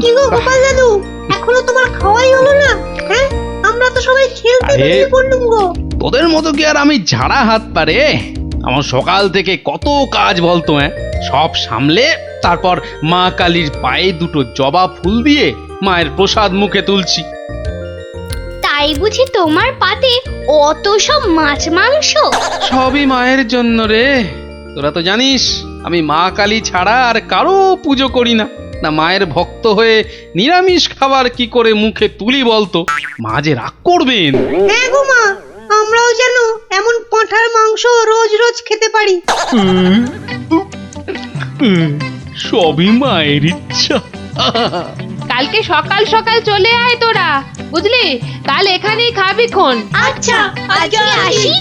কি গো গোপাল দাদু, এখনো তোমার খাওয়াই হলো না? হ্যাঁ, আমরা তো সবাই খেলতে বেরিয়ে পড়লুম গো। তোদের মতো কি আর আমি ঝাড়া হাত পারে? আমার সকাল থেকে কত কাজ বলতো, সব সামলে তারপর মা কালীর পায়ে দুটো জবা ফুল দিয়ে মায়ের প্রসাদ মুখে তুলছি। তাই বুঝি তোমার পাতে অত সব মাছ মাংস? সবই মায়ের জন্য রে। তোরা তো জানিস আমি মা কালী ছাড়া আর কারো পুজো করি না। না মায়ের ভক্ত হয়ে নিরামিষ খাবার কি করে মুখে তুলি বলতো? মা যে রাগ করবেন। হ্যাঁ গো মা, আমরাও যেন এমন পাঁঠার মাংস রোজ রোজ খেতে পারি। সবই মায়ের ইচ্ছা। কালকে সকাল সকাল চলে আয় তোরা, বুঝলি? কাল এখানেই খাবি খন। আচ্ছা, আজকে আসি।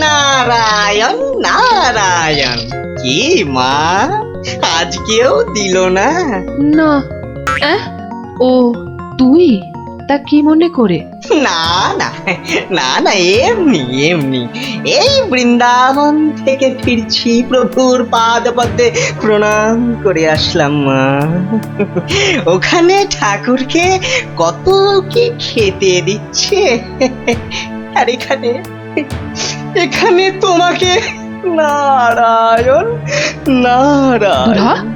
নারায়ণ নারায়ণ, কি মা আজকেও দিল না? না, ও তুই? তা কি মনে করে? না না না না, এমনি এমনি এই বৃন্দাবন থেকে ফিরছি, প্রভুর পাদপদ্মে প্রণাম করে আসলাম মা। ওখানে ঠাকুরকে কত কি খেতে দিচ্ছে, আর এখানে এখানে তোমাকে নারায়ণ নারায়ণ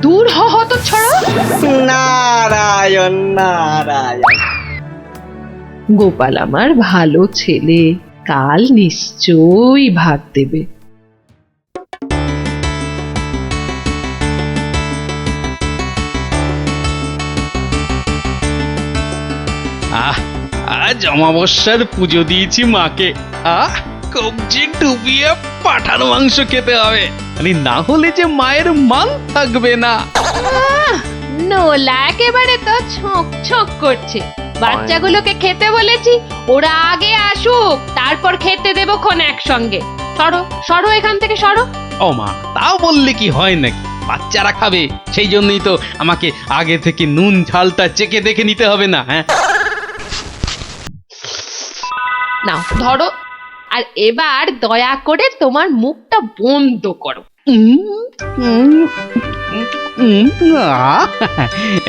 দূর হ হত ছড়া। নারায়ণ নারায়ণ। গোপাল আমার ভালো ছেলে, কাল নিশ্চয়ই ভাত দেবে। আজ অমাবস্যার পুজো দিয়েছি মাকে। কবজি ডুবিয়ে পাঠার মাংস খেতে হবে, না হলে যে মায়ের মান থাকবে না। নোলা একেবারে তো ছোঁক ছোঁক করছে। বাচ্চাগুলোকে খেতে বলেছি, ওরা আগে আসুক, তারপর খেতে দেবো খন একসঙ্গে। সরো সরো, এখান থেকে সরো। ও মা, তাও বললে কি হয় নাকি? বাচ্চারা খাবে, সেই জন্যই তো আমাকে আগে থেকে নুন ঝালটা চেকে দেখে নিতে হবে না? হ্যাঁ, নাও ধরো, আর এবার দয়া করে তোমার মুখটা বন্ধ করো।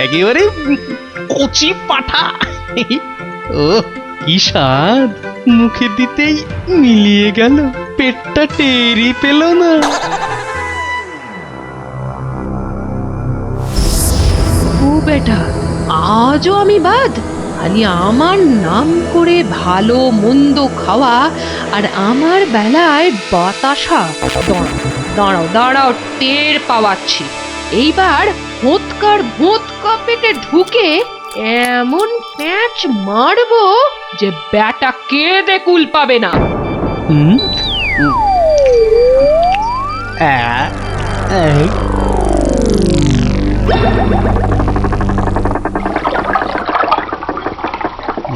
একেবারে কচি পাঠা। ও কি স্বাদ, মুখে দিতেই মিলিয়ে গেল, পেটটা টেরি পেল না। ও বেটা, আজও আমি বাদ? খালি আমার নাম করে ভালো মন্দ খাওয়া, আর আমার বেলায় বাতাসা। দাঁড়াও দাঁড়াও, টের পাওয়াচ্ছি। এইবার ভোৎকার ভোৎকা পেটে ঢুকে এমন প্যাঁচ মারবো যে ব্যাটা কেঁদে কুল পাবে না।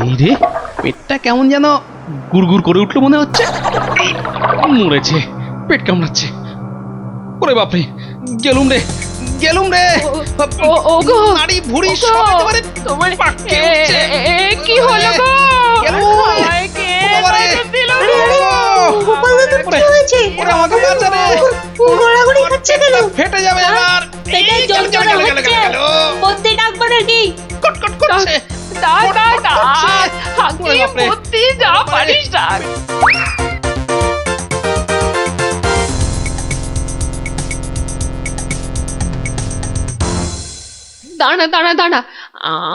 এই রে, পেটটা কেমন যেন গুড়গুড় করে উঠলো মনে হচ্ছে। মরেছে, পেট কামড়াচ্ছে। ওরে বাপরে, গেলুম রে গেলুম রে। ওগো, নাড়ি ভুঁড়ি সব একেবারে তোমার পাককে উঠছে। কি হলো গো? গেলুম। আমায় কে বাবারে, বাধা দিল আরে গো? আরে, গোপাল দাদু কি হয়েছে? ওরে আমাকে বাঁচা রে। গড়াগড়ি খাচ্ছে কেন? ফেটে যাবে এবার। পেটে এই, গেল, গেল, গেল, গেল, গেল, গেল। বদ্যি ডাকবো নাকি? কটকট করছে। তা তা তা, ওরে হাঁকিয়ে বাপরে। পড়তে যা পারিস ডাক। দাঁড়া দাঁড়া দাঁড়া,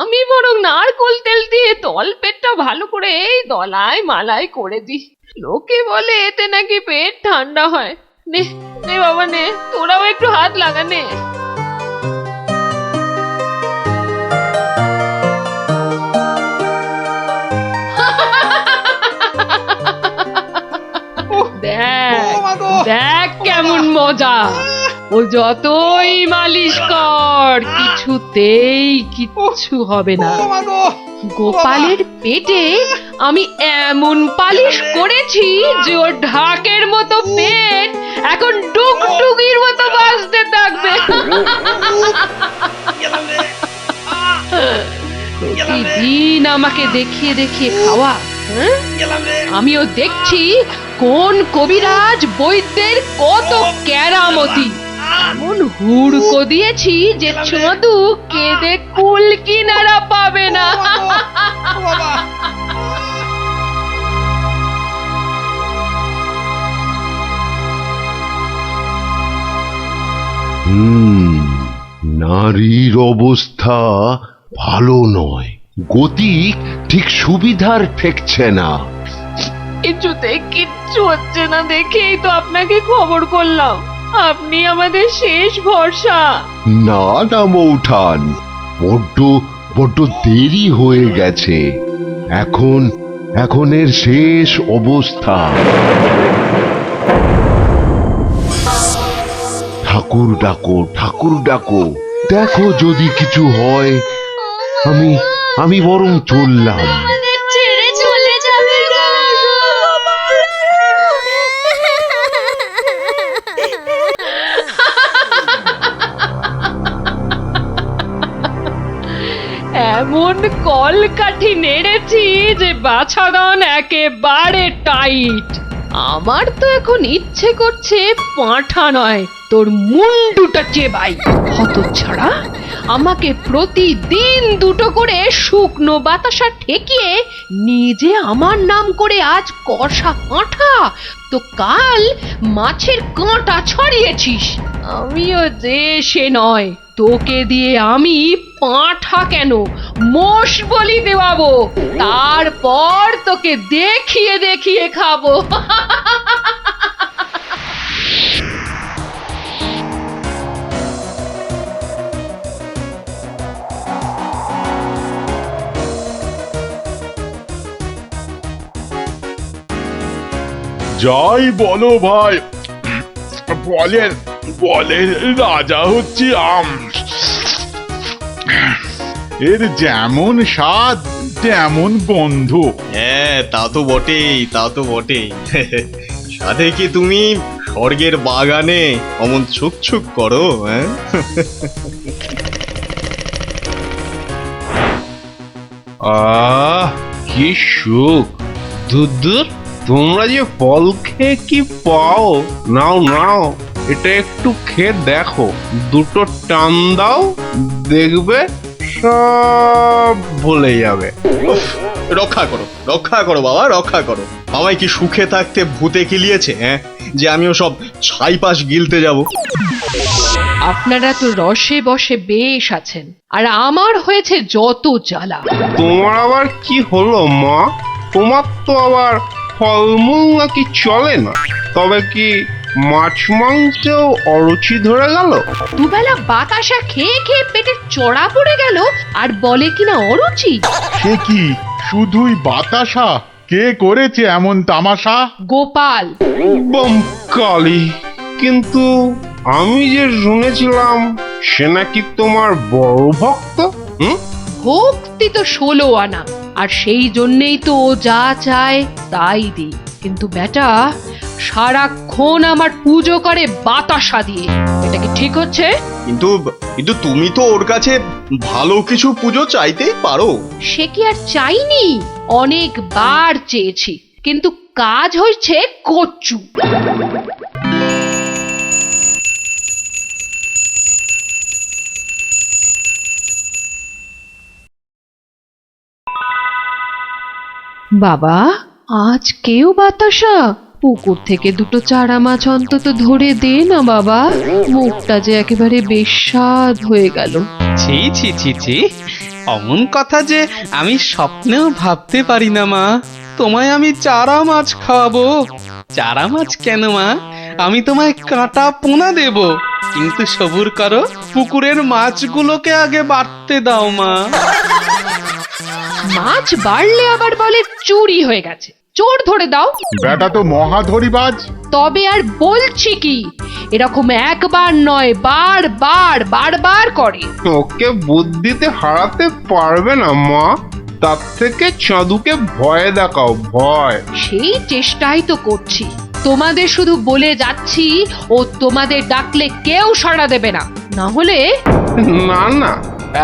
আমি বরং নারকোল তেল দিয়ে তল পেটটা ভালো করে এই দলাই মালাই করে দিই। লোকে বলে এতে নাকি পেট ঠান্ডা হয়। নে নে বাবা নে, তোরাও একটু হাত লাগা নে। দেখ দেখ কেমন মজা। ও যতই মালিশ কর, কিছুতেই কিচ্ছু হবে না। গোপালের পেটে আমি এমন পালিশ করেছি যে ওর ঢাকের মতো পেট এখন ডুগডুগির মতো বাজতে থাকবে। প্রতিদিন আমাকে দেখিয়ে দেখিয়ে খাওয়া, হ্যাঁ? আমিও দেখছি কোন কবিরাজ বৈদ্যের কত কেরামতি। এমন হুড়কো দিয়েছি যে ছদু কেঁদে কুল কিনারা পাবে না। নারীর অবস্থা ভালো নয়, গতি ঠিক সুবিধার ঠেকছে না। কিছুতেই কিচ্ছু হচ্ছে না দেখেই তো আপনাকে খবর করলাম। আপনি আমাদের শেষ ভরসা। না না মৌঠান, বড্ড বড্ড দেরি হয়ে গেছে। এখনের শেষ অবস্থা। ঠাকুর ডাকো, ঠাকুর ডাকো, দেখো যদি কিছু হয়। আমি বরং চললাম। ছেড়ে চলে যাবে গো। এমন কলকাঠি নেড়েছি যে বাছাধন একেবারে টাইট। আমার তো এখন ইচ্ছে করছে পাঁঠা নয়, তোর মুন্ডুটা চেবাই। হতচ্ছাড়া, আমাকে প্রতিদিন দুটো করে শুকনো বাতাসা ঠেকিয়ে নিজে আমার নাম করে আজ কষা পাঁঠা, তো কাল মাছের কাঁটা ছড়িয়েছিস। আমিও যে সে নয়, তোকে দিয়ে আমি পাঁঠা কেন মোষ বলি দেওয়াবো, তারপর তোকে দেখিয়ে দেখিয়ে খাবো। যাই বলো ভাই, বলেন বলেন রাজা হচ্ছে আম। এর যেমন স্বাদ তেমন গন্ধ। হ্যাঁ, তা তো বটেই, তা তো বটেই। সাথে কি তুমি স্বর্গের বাগানে অমন ছুক করো? হ্যাঁ, আহ কি সুখ! দূর তোমরা যে ফল খেয়ে কি পাও, নাও নাও, এটা একটু খেয়ে দেখো, দুটো টান দাও, দেখবে সব ভুলে যাবে। রক্ষা করো, রক্ষা করো বাবা, রক্ষা করো। আমায় কি সুখে থাকতে ভূতে কিলিয়েছে? হ্যাঁ, যে আমিও সব ছাইপাশ গিলতে যাব। আপনারা তো রসে বসে বেশ আছেন, আর আমার হয়েছে যত জ্বালা। তোমার আবার কি হলো মা? তোমার তো আবার ফলমূল নাকি চলে না, তবে কি মাছ মাংসেও অরুচি ধরে গেল? দুবেলা বাতাসা খেয়ে খেয়ে পেটে চড়া পড়ে গেল, আর বলে কিনা অরুচি। সে কি শুধুই বাতাসা? কে করেছে এমন তামাশা? গোপাল। বমকালি, কিন্তু আমি যে শুনেছিলাম সে নাকি তোমার বড় ভক্ত। ভক্তি তো 16 আনা, আর সেই জন্যেই তো ও যা চায় তাই দিই। কিন্তু বেটা সারাক্ষণ আমার পুজো করে বাতাসা দিয়ে, এটা কি ঠিক হচ্ছে? কিন্তু কিন্তু তুমি তো ওর কাছে ভালো কিছু পুজো চাইতেই পারো। সে কি আর চাইনি? অনেকবার চেয়েছি, কিন্তু কাজ হয়েছে কচু। বাবা, আজ কেউ বাতাসা? পুকুর থেকে দুটো চারা মাছ অন্তত ধরে দে না বাবা, মুখটা যে একেবারে বেস্বাদ হয়ে গেল। ছি ছি ছি ছি, অমন কথা যে আমি স্বপ্নেও ভাবতে পারি না মা। তোমায় আমি চারা মাছ খাওয়াবো। চারা মাছ কেন মা, আমি তোমায় কাঁটা পোনা দেব, কিন্তু সবুর করো, পুকুরের মাছগুলোকে আগে বাড়তে দাও মা। মাছ বাড়লে আবার বলে চুরি হয়ে গেছে, চোর ধরে দাও। বেটা তো মহাধরিবাজ। তবে আর বলছি কি, এরকম একবার নয়, বারবার করে। ওকে বুদ্ধিতে হারাতে পারবে না মা। তার থেকে চাঁদুকে ভয় দেখাও, ভয়। সেই চেষ্টাই তো করছি। তোমাদের শুধু বলে যাচ্ছি, ও তোমাদের ডাকলে কেউ সাড়া দেবে না, না হলে না না,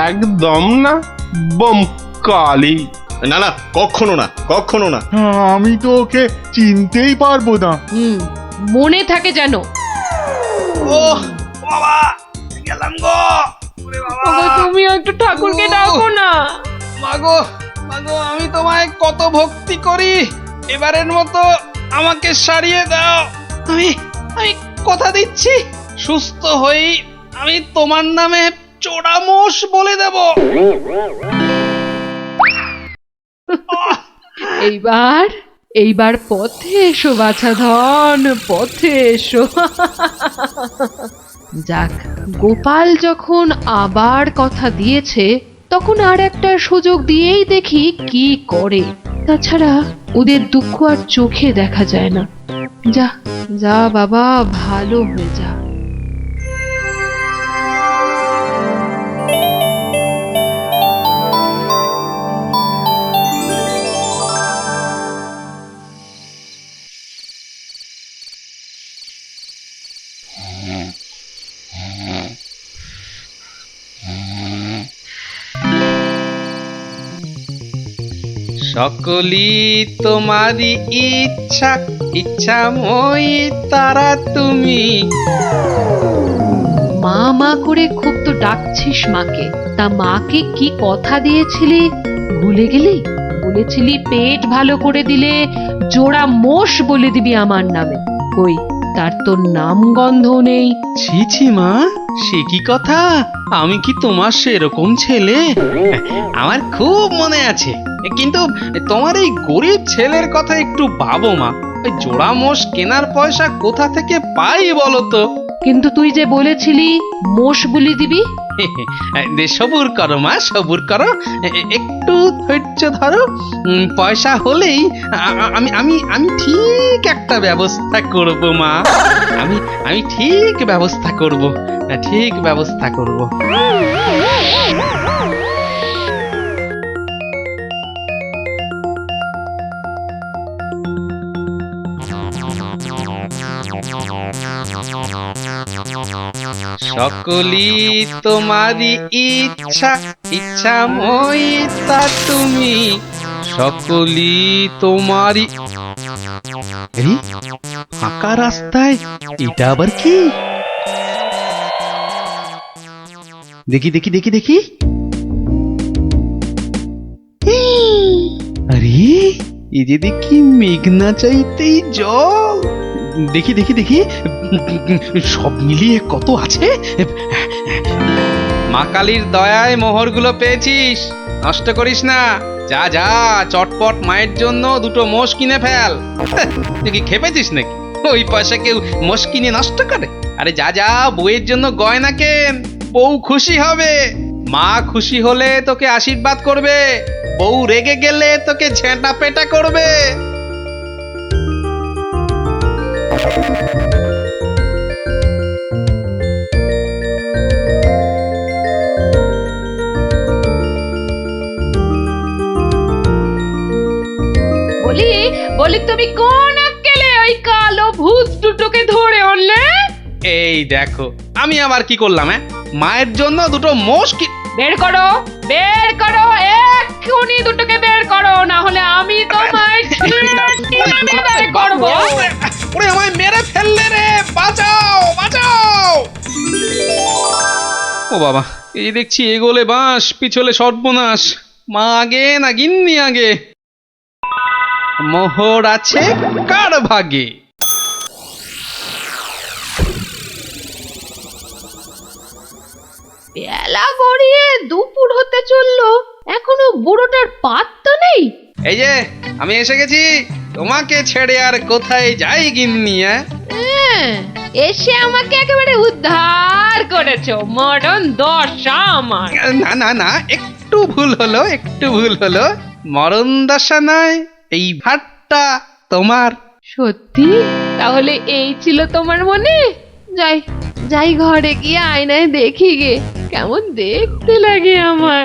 একদম না, বম কালি। না না, কখনো না, কখনো না। আমি তো ওকে চিনতেই পারবো না। মনে থাকে যেন। ও বাবা, গেলাম গো। ওরে বাবা, ওগো, তুমিও একটু ঠাকুরকে ডাকো না। মাগো মাগো, আমি তোমায় কত ভক্তি করি, এবারের মতো আমাকে সারিয়ে দাও। আমি আমি কথা দিচ্ছি, সুস্থ হই আমি তোমার নামে চোরামোষ বলে দেব। এইবার পথে এসো বাছা ধন, পথে এসো। যাক, গোপাল যখন আবার কথা দিয়েছে, তখন আর একটা সুযোগ দিয়েই দেখি কি করে। তাছাড়া ওদের দুঃখ আর চোখে দেখা যায় না। যা যা বাবা, ভালো হয়ে যা। সকলি তোমারই ইচ্ছা, ইচ্ছাময়ী তারা তুমি। মা মা করে খুব তো ডাকছিস মাকে, তা মাকে কি কথা দিয়েছিলি ভুলে গেলি? বলেছিলি পেট ভালো করে দিলে জোড়া মোষ বলে দিবি আমার নামে। কই, তার তো নাম গন্ধ নেই। ছি ছি মা, সে কি কথা? আমি কি তোমার সেরকম ছেলে? আমার খুব মনে আছে, কিন্তু তোমার এই গরিব ছেলের কথা একটু ভাবো মা। ওই জোড়া মোষ কেনার পয়সা কোথা থেকে পাই বলো তো? কিন্তু তুই যে বলেছিলি মোষ বলি দিবি। সবুর করো মা, সবুর করো, একটু ধৈর্য ধরো। পয়সা হলেই আমি আমি আমি ঠিক একটা ব্যবস্থা করব মা। আমি ঠিক ব্যবস্থা করব, ঠিক ব্যবস্থা করব। সকলি তোমারই ইচ্ছা, ইচ্ছাময়ী তা তুমি। সকলি তোমারই। এই ফাঁকা রাস্তায় এটা আবার কি? দেখি দেখি দেখি দেখি। আরে, এই যে দেখি মেঘনা চাইতেই জল। দেখি দেখি দেখি, সব মিলিয়ে কত আছে। মা কালীর দয়ায় মোহরগুলো পেয়েছিস, নষ্ট করিস না। যা যা, চটপট মায়ের জন্য দুটো মোষ কিনে ফেল। তুই কি খেপেছিস নাকি? ওই পয়সা কেউ মোষ কিনে নষ্ট করে? আরে যা যা, বউয়ের জন্য গয়না কেন, বউ খুশি হবে। মা খুশি হলে তোকে আশীর্বাদ করবে, বউ রেগে গেলে তোকে ঝেঁটা পেটা করবে। বলি তুমি কোন আক্কেলে ওই কালো ভূত দুটোকে ধরে আনলে? এই দেখো, আমি আবার কি করলাম? মায়ের জন্য দুটো মোষ কি। বের করো, বের করো, এক্ষুনি দুটোকে বের করো, না হলে আমি তোমায় বের করব। ওরে, আমায় মেরে ফেললে রে, বাঁচাও বাঁচাও। ও বাবা, এই দেখছি এগোলে বাঁশ, পিছলে সর্বনাশ। মা আগে না গিন্নি আগে? মোহর আছে কার ভাগে? বেলা গড়িয়ে দুপুর হতে চললো, এখনো বুড়োটার পাত্তা নেই। এই যে আমি এসে গেছি, তোমাকে ছেড়ে আর কোথায় যাই গিন্নি? এসে আমাকে একেবারে উদ্ধার করেছো, মরণ দশা আমার। না না না, একটু ভুল হলো, একটু ভুল হলো। মরণ দশা নয়, এই ভাটটা তোমার। সত্যি? তাহলে এই ছিল তোমার মনে? যাই যাই, ঘরে গিয়ে আয়নায় দেখি গে কেমন দেখতে লাগে আমার।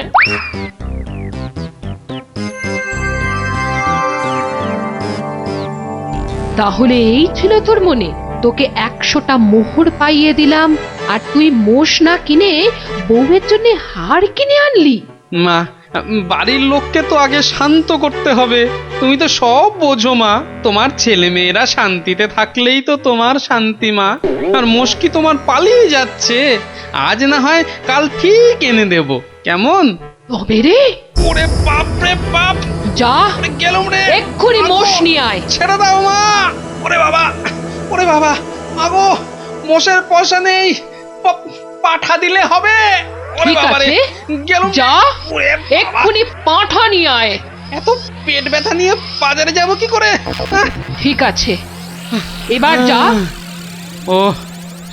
তাহলে এই ছিল তোর মনে? তোকে 100টা মোহর পাইয়ে দিলাম আর তুই মোষ না কিনে বউয়ের জন্য হার কিনে আনলি? মা, বাড়ির লোককে তো আগে শান্ত করতে হবে। তুমি তো সব বোঝো মা, তোমার ছেলে মেয়েরা শান্তিতে থাকলেই তো তোমার শান্তি মা। আর মুশকি তোমার পালিয়ে যাচ্ছে, আজ না হয় কাল ঠিক এনে দেব, কেমন? তবে রে, ওরে বাপ রে বাপ, যা গেলুম রে, এক্ষুনি মোষ নিয়ে আয়। ছেড়ে দাও মা। ওরে বাবা, ওরে বাবা, আগো মোষের পয়সা নেই, পাঠা দিলে হবে। ওরে ঠিক বাবা রে, আছে, গেলুম। যা ওরে বাবা, এক্ষুনি পাঁঠা নিয়ে আয়। এত পেট ব্যথা নিয়ে বাজারে যাব কি করে? ঠিক আছে, এবার যা। ও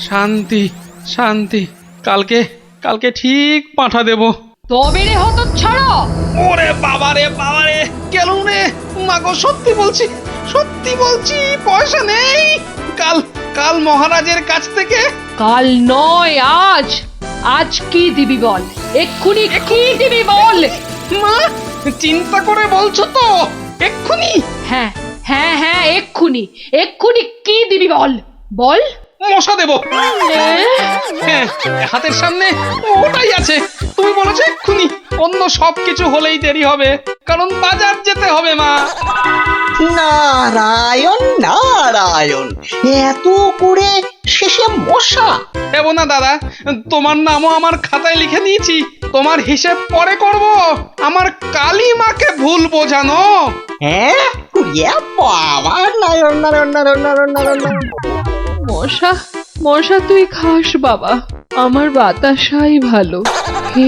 শান্তি শান্তি, কালকে কালকে ঠিক পাঠা দেব। তবে রে হতচ্ছাড়া, ওরে বাবা রে বাবা রে, গেলুম রে। মাগো সত্যি বলছি, সত্যি বলছি, পয়সা নেই। কাল কাল মহারাজের কাছ থেকে। কাল নয় আজ। আজ কি দিবি বল, এক্ষুনি কি দিবি বল। মা, চিন্তা করে বলছো তো? এক্ষুনি? হ্যাঁ হ্যাঁ হ্যাঁ, এক্ষুনি এক্ষুনি কি দিবি বল, বল। মশা দেব। হ্যাঁ, হাতের সামনে ওটাই আছে। তুমি বলেছো এক্ষুনি, অন্য সবকিছু হলেই দেরি হবে, কারণ বাজার যেতে হবে মা। নারায়ণ নারায়ণ, এত করে শেষে মশা? দেব না দাদা, তোমার নামও আমার খাতায় লিখে দিয়েছি। তোমার হিসেব পরে করব, আমার কালী মাকে ভুল বোঝানো। হ্যাঁ, ইয়ে বাবা, নারায়ণ নারায়ণ নারায়ণ নারায়ণ নারায়ণ। মশা মশা তুই খাস বাবা, আমার বাতাসাই ভালো।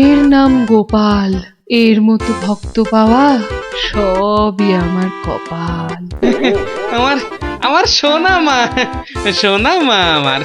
এর নাম গোপাল, এর মতো ভক্ত পাওয়া সবই আমার কপাল। আমার আমার সোনা মা, সোনা মা আমার।